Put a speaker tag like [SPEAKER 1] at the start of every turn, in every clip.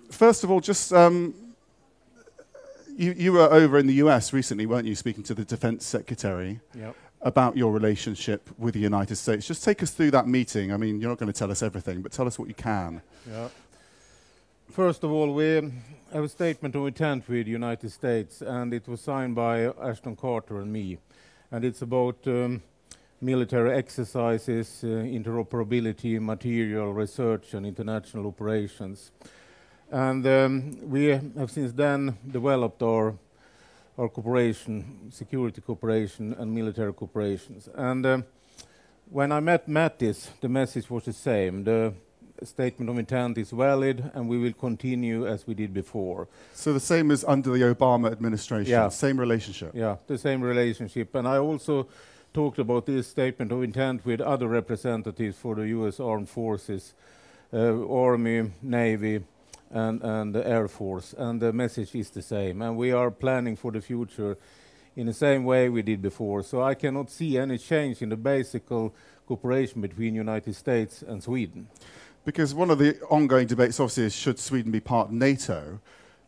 [SPEAKER 1] First of all, just you were over in the US recently, weren't you, speaking to the Defense Secretary about your relationship with the United States. Just take us through that meeting. I mean, you're not going to tell us everything, but tell us what you can.
[SPEAKER 2] Yeah. First of all, we have a statement of intent with the United States, and it was signed by Ashton Carter and me. And it's about military exercises, interoperability, material research, and international operations. And we have since then developed our cooperation, security cooperation and military cooperations. And when I met Mattis, the message was the same. The statement of intent is valid, and we will continue as we did before.
[SPEAKER 1] So the same as under the Obama administration, same relationship?
[SPEAKER 2] Yeah, the same relationship. And I also talked about this statement of intent with other representatives for the U.S. Armed Forces, Army, Navy, and the Air Force, and the message is the same. And we are planning for the future in the same way we did before. So I cannot see any change in the basic cooperation between United States and Sweden.
[SPEAKER 1] Because one of the ongoing debates obviously is, should Sweden be part of NATO?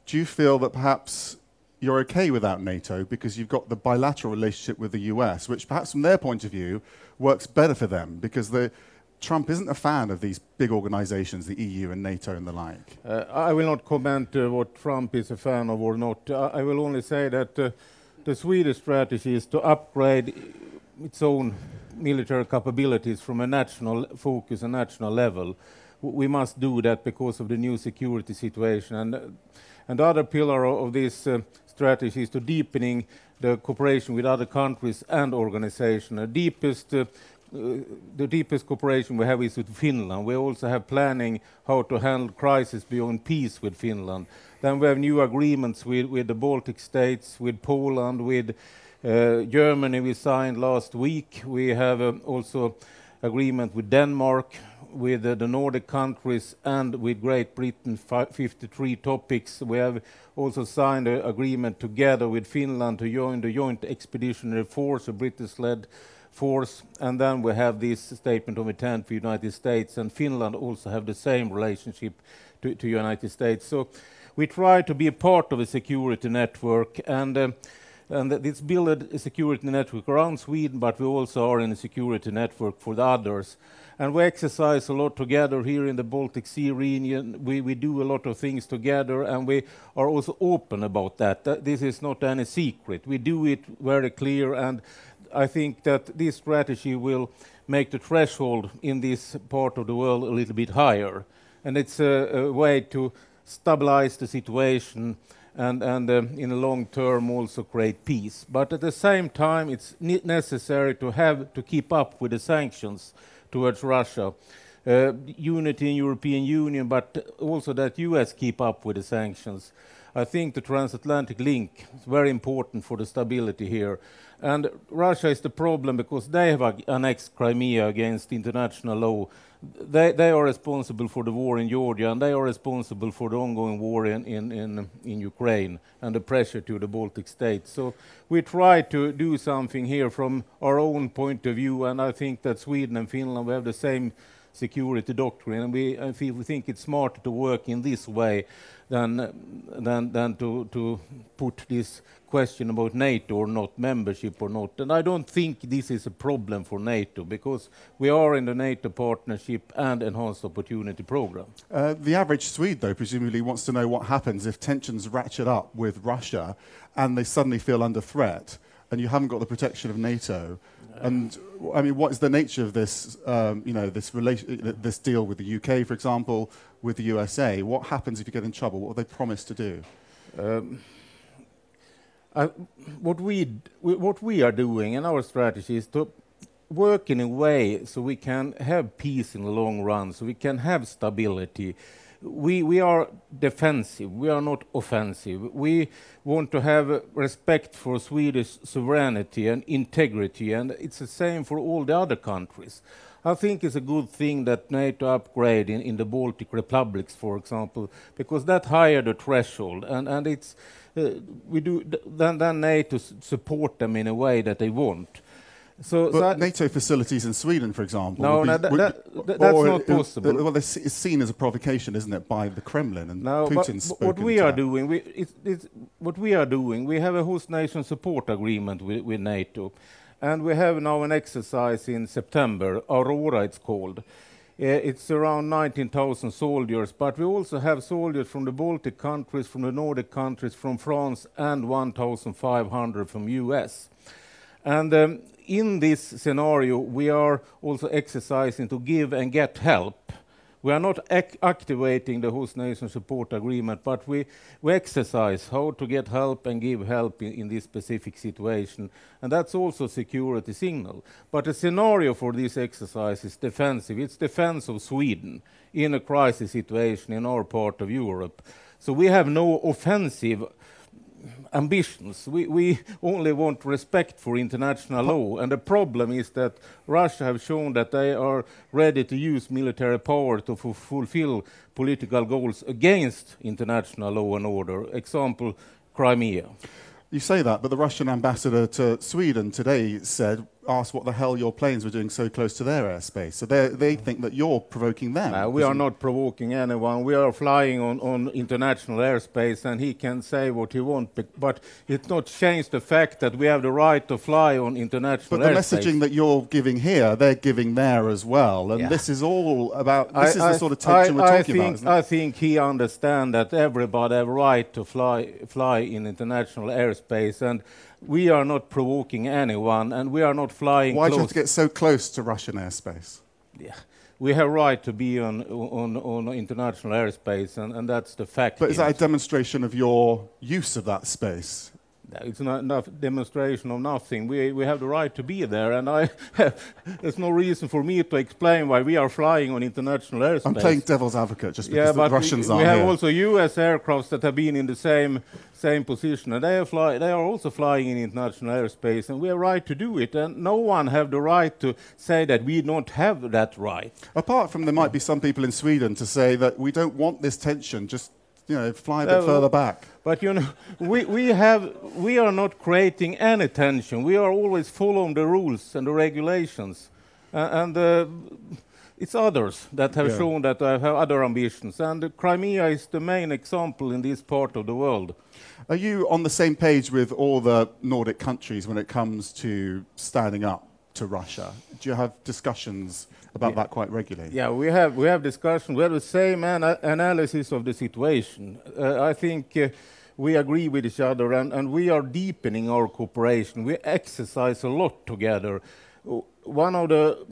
[SPEAKER 1] Do you feel that perhaps you're okay without NATO because you've got the bilateral relationship with the US, which perhaps from their point of view works better for them, because Trump isn't a fan of these big organizations, the EU and NATO and the like?
[SPEAKER 2] I will not comment what Trump is a fan of or not. I will only say that the Swedish strategy is to upgrade its own military capabilities from a national focus and national level. We must do that because of the new security situation. And the other pillar of this strategy is to deepening the cooperation with other countries and organizations. The deepest cooperation we have is with Finland. We also have planning how to handle crisis beyond peace with Finland. Then we have new agreements with the Baltic states, with Poland, with Germany we signed last week. We have also agreement with Denmark, with the Nordic countries, and with Great Britain, 53 topics. We have also signed an agreement together with Finland to join the Joint Expeditionary Force, a British-led force, and then we have this statement of intent for the United States, and Finland also have the same relationship to United States. So we try to be a part of a security network, and it's built a security network around Sweden, but we also are in a security network for the others. And we exercise a lot together here in the Baltic Sea region. We do a lot of things together, and we are also open about that. This is not any secret. We do it very clear, and I think that this strategy will make the threshold in this part of the world a little bit higher. And it's a way to stabilize the situation and in the long term also create peace. But at the same time, it's necessary to keep up with the sanctions towards Russia. Unity in European Union, but also that US keep up with the sanctions. I think the transatlantic link is very important for the stability here. And Russia is the problem because they have annexed Crimea against international law. They are responsible for the war in Georgia, and they are responsible for the ongoing war in Ukraine and the pressure to the Baltic states. So we try to do something here from our own point of view, and I think that Sweden and Finland, we have the same security doctrine, and we think it's smarter to work in this way than to put this question about NATO or not, membership or not. And I don't think this is a problem for NATO, because we are in the NATO partnership and enhanced opportunity program.
[SPEAKER 1] The average Swede, though, presumably wants to know what happens if tensions ratchet up with Russia and they suddenly feel under threat, and you haven't got the protection of NATO. And I mean, what is the nature of this, this deal with the UK, for example, with the USA? What happens if you get in trouble? What have they promised to do?
[SPEAKER 2] What we are doing in our strategy is to work in a way so we can have peace in the long run, so we can have stability. We are defensive, we are not offensive. We want to have respect for Swedish sovereignty and integrity, and it's the same for all the other countries. I think it's a good thing that NATO upgrade in the Baltic republics, for example, because that higher the threshold, and it's we do then NATO support them in a way that they want.
[SPEAKER 1] But NATO facilities in Sweden, for example,
[SPEAKER 2] that's not possible.
[SPEAKER 1] Well, it's seen as a provocation, isn't it, by the Kremlin and Putin's spoken
[SPEAKER 2] what we are doing, we have a host nation support agreement with NATO, and we have now an exercise in September, Aurora it's called. It's around 19,000 soldiers, but we also have soldiers from the Baltic countries, from the Nordic countries, from France, and 1,500 from US. And in this scenario, we are also exercising to give and get help. We are not activating the host nation support agreement, but we exercise how to get help and give help in this specific situation. And that's also a security signal. But the scenario for this exercise is defensive. It's defense of Sweden in a crisis situation in our part of Europe. So we have no offensive ambitions. We only want respect for international law, and the problem is that Russia have shown that they are ready to use military power to fulfill political goals against international law and order. Example, Crimea.
[SPEAKER 1] You say that, but the Russian ambassador to Sweden today asked what the hell your planes were doing so close to their airspace. So they think that you're provoking them.
[SPEAKER 2] We are not provoking anyone. We are flying on international airspace, and he can say what he wants, but it's not changed the fact that we have the right to fly on international airspace.
[SPEAKER 1] But the messaging that you're giving here, they're giving there as well. And this is all about, this is the sort of tension we're talking about, isn't it?
[SPEAKER 2] I think he understands that everybody have a right to fly in international airspace, and we are not provoking anyone, and we are not flying
[SPEAKER 1] Why do you have to get so close to Russian airspace?
[SPEAKER 2] Yeah, we have right to be on international airspace, and that's the fact.
[SPEAKER 1] But is that a demonstration of your use of that space?
[SPEAKER 2] It's not enough demonstration of nothing. We have the right to be there, and there's no reason for me to explain why we are flying on international airspace.
[SPEAKER 1] I'm playing devil's advocate just because the Russians are here.
[SPEAKER 2] We have also U.S. aircrafts that have been in the same position, and they are also flying in international airspace, and we have right to do it, and no one have the right to say that we don't have that right.
[SPEAKER 1] Apart from there might be some people in Sweden to say that we don't want this tension, just fly a bit further back.
[SPEAKER 2] But we are not creating any tension. We are always following the rules and the regulations, and it's others that have shown that I have other ambitions. And Crimea is the main example in this part of the world.
[SPEAKER 1] Are you on the same page with all the Nordic countries when it comes to standing up to Russia? Do you have discussions about that quite regularly?
[SPEAKER 2] Yeah, we have discussions. We have the same analysis of the situation. I think we agree with each other, and we are deepening our cooperation. We exercise a lot together. One of the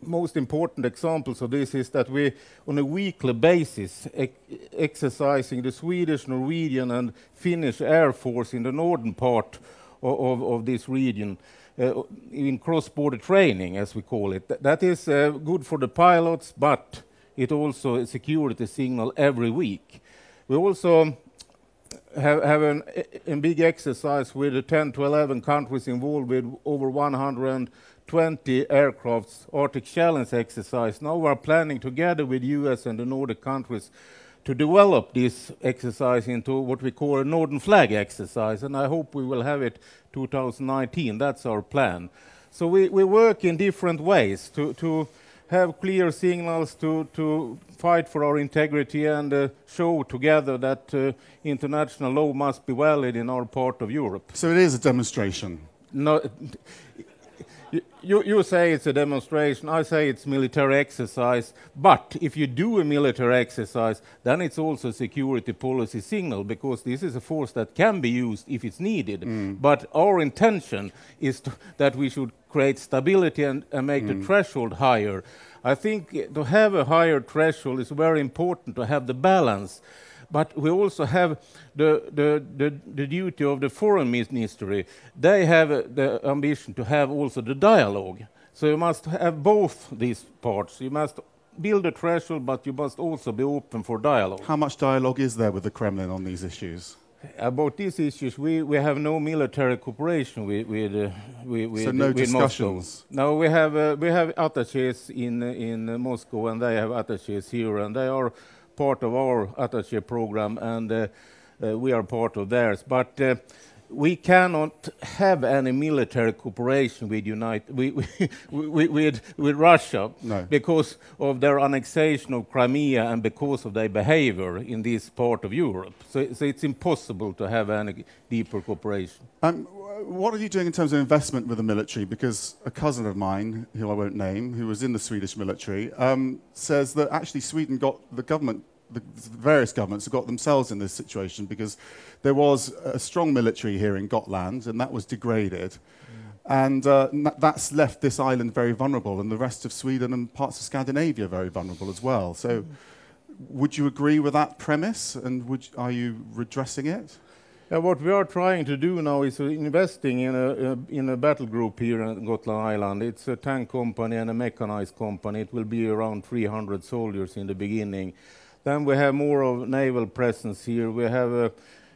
[SPEAKER 2] most important examples of this is that we, on a weekly basis, exercising the Swedish, Norwegian, and Finnish Air Force in the northern part of this region. In cross-border training, as we call it. That is good for the pilots, but it also a security signal every week. We also have a big exercise with 10 to 11 countries involved with over 120 aircrafts, Arctic Challenge exercise. Now we are planning together with US and the Nordic countries to develop this exercise into what we call a Northern Flag exercise, and I hope we will have it 2019. That's our plan. So we work in different ways to have clear signals, to fight for our integrity, and show together that international law must be valid in our part of Europe.
[SPEAKER 1] So it is a demonstration?
[SPEAKER 2] No. You say it's a demonstration, I say it's military exercise, but if you do a military exercise, then it's also a security policy signal, because this is a force that can be used if it's needed. But our intention is that we should create stability and make the threshold higher. I think to have a higher threshold is very important, to have the balance. But we also have the duty of the foreign ministry. They have the ambition to have also the dialogue. So you must have both these parts. You must build a threshold, but you must also be open for dialogue.
[SPEAKER 1] How much dialogue is there with the Kremlin on these issues?
[SPEAKER 2] About these issues, we have no military cooperation with
[SPEAKER 1] so no discussions?
[SPEAKER 2] Moscow. No, we have attaches in Moscow, and they have attaches here, and they are part of our attaché program, and we are part of theirs. But we cannot have any military cooperation with with Russia
[SPEAKER 1] No.
[SPEAKER 2] because of their annexation of Crimea and because of their behavior in this part of Europe. So it's impossible to have any deeper cooperation.
[SPEAKER 1] What are you doing in terms of investment with the military? Because a cousin of mine, who I won't name, who was in the Swedish military, says that actually Sweden got the government, the various governments have got themselves in this situation because there was a strong military here in Gotland and that was degraded. And that's left this island very vulnerable and the rest of Sweden and parts of Scandinavia very vulnerable as well. So would you agree with that premise and are you redressing it?
[SPEAKER 2] What we are trying to do now is investing in a battle group here on Gotland Island. It's a tank company and a mechanized company. It will be around 300 soldiers in the beginning. Then we have more of naval presence here. We have a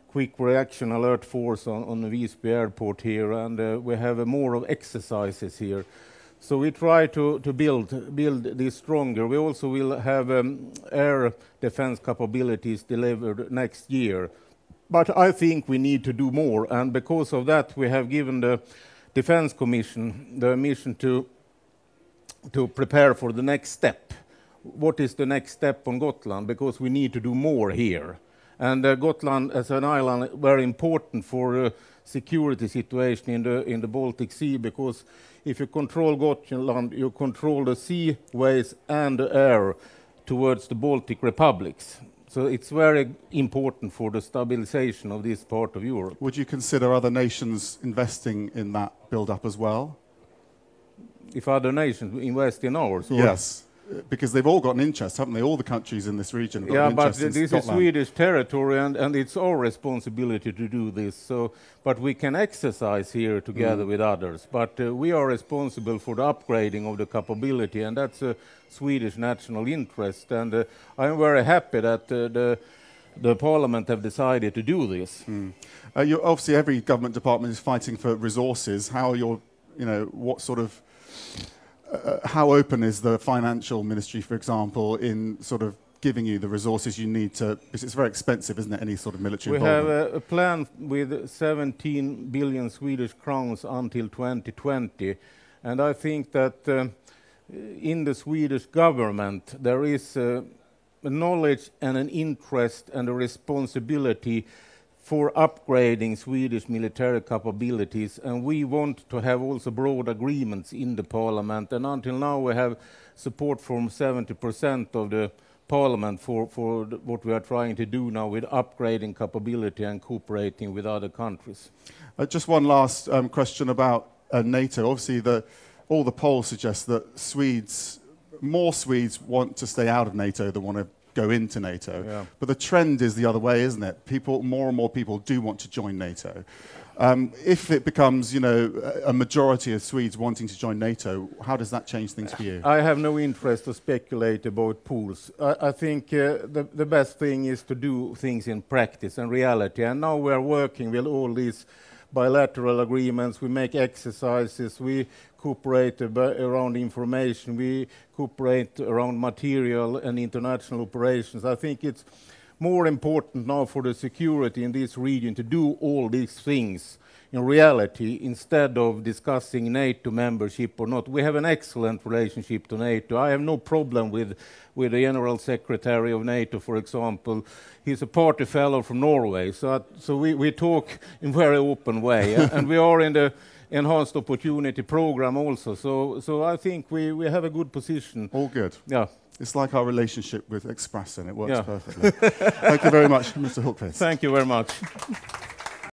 [SPEAKER 2] quick reaction alert force on the Visby airport here, and we have more of exercises here. So we try to build this stronger. We also will have air defense capabilities delivered next year. But I think we need to do more, and because of that we have given the Defence Commission the mission to prepare for the next step. What is the next step on Gotland? Because we need to do more here. And Gotland as an island very important for the security situation in the Baltic Sea, because if you control Gotland, you control the seaways and the air towards the Baltic republics. So it's very important for the stabilization of this part of Europe.
[SPEAKER 1] Would you consider other nations investing in that build-up as well?
[SPEAKER 2] If other nations invest in ours?
[SPEAKER 1] Yes, because they've all got an interest, haven't they? All the countries in this region have got an interest in
[SPEAKER 2] this
[SPEAKER 1] Scotland.
[SPEAKER 2] is Swedish territory and it's our responsibility to do this. So, but we can exercise here together with others. But we are responsible for the upgrading of the capability, and that's a Swedish national interest. And I'm very happy that the Parliament have decided to do this.
[SPEAKER 1] Obviously, every government department is fighting for resources. How are your, what sort of how open is the financial ministry, for example, in sort of giving you the resources you need to, because it's very expensive, isn't it, any sort of military involvement?
[SPEAKER 2] We have a plan with 17 billion Swedish crowns until 2020, and I think that in the Swedish government there is a knowledge and an interest and a responsibility for upgrading Swedish military capabilities, and we want to have also broad agreements in the Parliament, and until now we have support from 70% of the Parliament for what we are trying to do now with upgrading capability and cooperating with other countries.
[SPEAKER 1] Just one last question about NATO. Obviously, all the polls suggest that more Swedes want to stay out of NATO than want to go into NATO. Yeah. But the trend is the other way, isn't it? More and more people do want to join NATO. If it becomes, a majority of Swedes wanting to join NATO, how does that change things for you?
[SPEAKER 2] I have no interest to speculate about polls. I think the best thing is to do things in practice and reality. And now we are working with all these bilateral agreements. We make exercises. We cooperate around information. We cooperate around material and international operations. I think it's more important now for the security in this region to do all these things in reality instead of discussing NATO membership or not. We have an excellent relationship to NATO. I have no problem with the General Secretary of NATO, for example. He's a party fellow from Norway, so we talk in a very open way. And we are in the Enhanced Opportunity Program also, so I think we have a good position.
[SPEAKER 1] All good.
[SPEAKER 2] Yeah.
[SPEAKER 1] It's like our relationship with Expressen. It works perfectly. Thank you very much, Mr. Hultqvist.
[SPEAKER 2] Thank you very much.